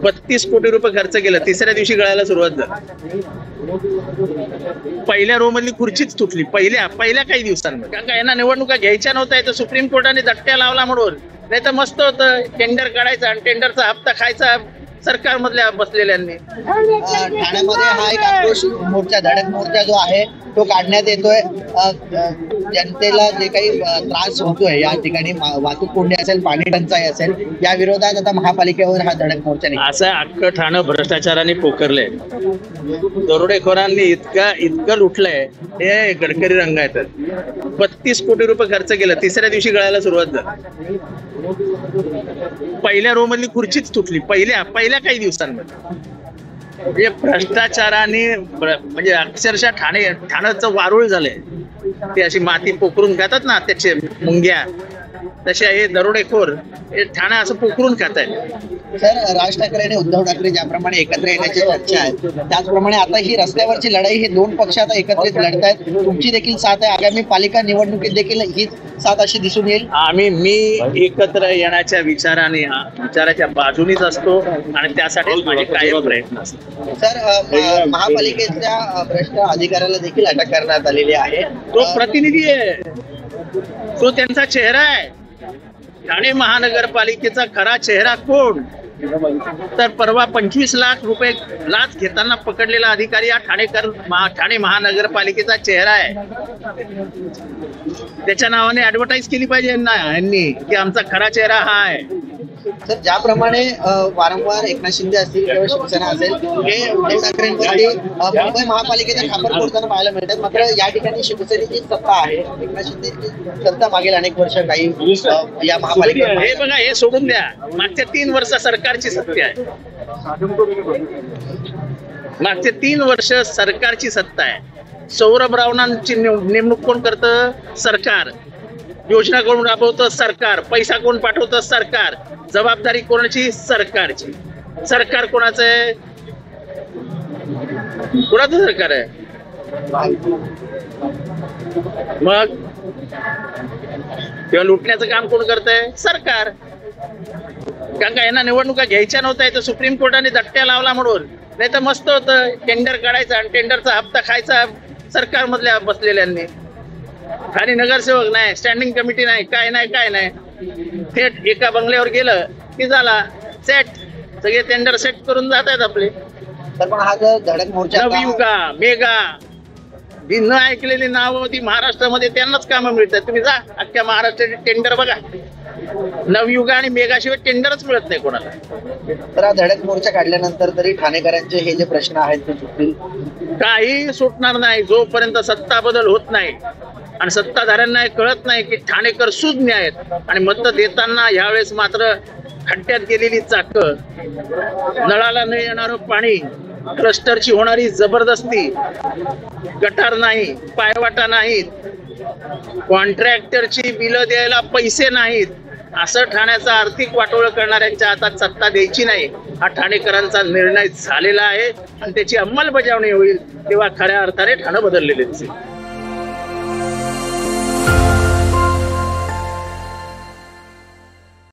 32 कोटी रुपये खर्च केला, तिसऱ्या दिवशी गळायला सुरुवात झाली. पहिल्या रो मधली खुर्चीच तुटली पहिल्या काही दिवसांमध्ये. कारण का यांना निवडणुका घ्यायच्या नव्हत्या, तर सुप्रीम कोर्टाने धट्ट्या लावला म्हणून. नाही तर मस्त होतं, टेंडर काढायचा आणि टेंडरचा हप्ता खायचा सरकारमधल्या बसलेल्यांनी. ठाण्यामध्ये हा एक आक्रोश मोर्चा, धडक मोर्चा जो आहे तो काढण्यात येतोय. जनतेला जे काही त्रास होतोय या ठिकाणी, वाहतूक कोंडी असेल, पाणी टंचाई असेल, या विरोधात आता महापालिकेवर हा धडक मोर्चा निघाला. असं अख्खं ठाणं भ्रष्टाचाराने पोखरलंय. दरोडेखोरांनी इतकं लुटलंय. हे गडकरी रंग येतात. 32 कोटी रुपये खर्च केला, तिसऱ्या दिवशी गळायला सुरुवात झाली. पहिल्या रो मधली खुर्चीच तुटली पहिल्या काही दिवसांमध्ये. म्हणजे भ्रष्टाचाराने म्हणजे अक्षरशः ठाण्याचं वारुळ झालंय. ते अशी माती पोखरून खातात ना त्याचे मुंग्या, तसे हे दरोडेखोर हे ठाणा असं पोखरून खात आहेत. सर, राज ठाकरे आणि उद्धव ठाकरे ज्याप्रमाणे एकत्र येण्याची चर्चा आहे, त्याचप्रमाणे आता ही रस्त्यावरची लढाई हे दोन पक्ष आता एकत्रित लढतायत. तुमची देखील साथ आहे. आगामी पालिका निवडणुकीत देखील हीच साथ अशी दिसून येईल. मी एकत्र येण्याच्या विचाराच्या बाजूनीच असतो आणि त्यासाठी माझे कायम प्रयत्न असतात. सर, महापालिकेच्या भ्रष्ट अधिकाऱ्याला देखील अटक करण्यात आलेली आहे. तो प्रतिनिधी आहे, तो त्यांचा चेहरा आहे. ठाणे महानगरपालिकेचा खरा चेहरा कोण? तर परवा 25 लाख रुपये लाच घेताना पकडलेला अधिकारी हा ठाणे महानगरपालिकेचा चेहरा आहे. त्याच्या नावाने ऍडव्हर्टाईज केली पाहिजे यांनी की आमचा खरा चेहरा हा आहे. सर, ज्याप्रमाणे वारंवार एकनाथ शिंदे असतील किंवा शिवसेना असेल, हे उद्धव ठाकरेंसाठी मुंबई महापालिकेच्या खापर फोडताना पाहायला मिळतात. मात्र या ठिकाणी शिवसेनेची सत्ता आहे, एकनाथ शिंदेची सत्ता मागील अनेक वर्ष काही या महापालिकेत. हे बघा, हे सोडून द्या. मागच्या 3 वर्ष सरकारची सत्ता आहे. मागचे 3 वर्ष सरकारची सत्ता आहे. सौरभ रावणांची नेमणूक कोण करतं? सरकार. योजना कोण राबवतं? सरकार. पैसा कोण पाठवतं? सरकार. जबाबदारी कोणाची? सरकारची. सरकार कोणाचं आहे? कोणाचं सरकार आहे? मग तेव्हा लुटण्याचं काम कोण करतंय? सरकार. कारण का यांना निवडणुका घ्यायच्या नव्हत्या, तर सुप्रीम कोर्टाने धट्ट्या लावला म्हणून. नाही तर मस्त होतं, टेंडर काढायचा आणि टेंडरचा हप्ता खायचा सरकारमधल्या बसलेल्यांनी. आणि नगरसेवक नाही, स्टँडिंग कमिटी नाही, काय नाही. थेट एका बंगल्यावर गेलं की झाला सेट. सगळे टेंडर सेट करून जात आहेत आपले. तर पण हा जर धडक मोर्चा, नवयुगा, मेगा, जी न ऐकलेली नावं होती महाराष्ट्रामध्ये, त्यांनाच कामं मिळतात. तुम्ही जा अख्ख्या महाराष्ट्राचे टेंडर बघा. नवयुगा आणि मेगा शिवाय टेंडरच मिळत नाही कोणाला. तर हा धडक मोर्चा काढल्यानंतर तरी ठाणेकरांचे हे जे प्रश्न आहेत ते सुटतील? काही सुटणार नाही जोपर्यंत सत्ता बदल होत नाही. आणि सत्ताधाऱ्यांना कळत नाही की ठाणेकर सुज्ञ आहेत. आणि मत देताना यावेळेस मात्र खड्ड्यात गेलेली चाकं, नळाला न येणारं पाणी, क्लस्टरची होणारी जबरदस्ती, गटार नाही, पायवाटा नाहीत, कॉन्ट्रॅक्टरची बिलं द्यायला पैसे नाहीत, असं ठाण्याचा आर्थिक वाटोळं करणाऱ्यांच्या हातात सत्ता द्यायची नाही, हा ठाणेकरांचा निर्णय झालेला आहे. आणि त्याची अंमलबजावणी होईल तेव्हा खऱ्या अर्थाने ठाणं बदललेले दिसेल.